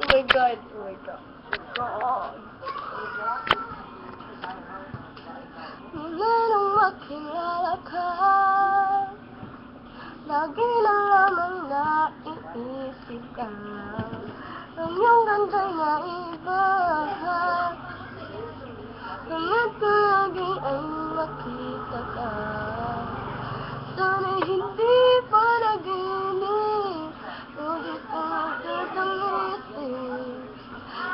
Oh my god, oh my god. God. Mula nung makilala ka, lagi na lamang naiisip ka. Ang iyong ganda'y naiba, hanggat ka lagi ay makita ka. Sana'y hindi pa naginip, ngunit ang nagtatangisip.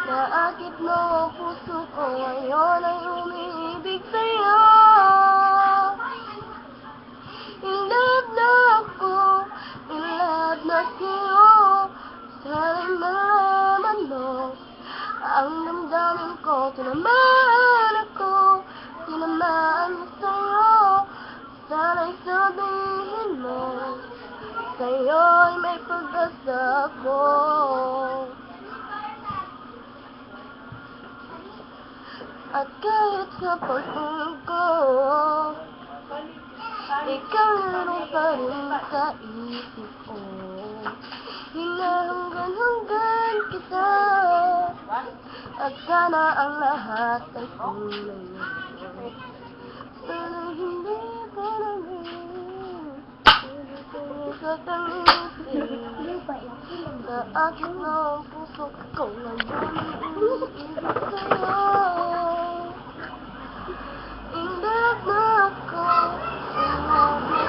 Naakit mo ang puso ko, ngayon ay umiibig sa'yo. In love na ako, in love na sa'yo. Sana'y malaman mo ang damdamin ko. Tinamaan ako, tinamaan mo sa'yo. Sana'y sabihin mo, sa'yo'y may pag-asa ako. At kahit sa pag-uwi ko, ikaw naroon pa rin sa isip ko. Hinahanggan kita, at sana ang lahat ay tunay na. Sana hindi pa naging katangisin. Naakit na ang puso ko, ngayon umiibig sa'yo. In love na ako, in love na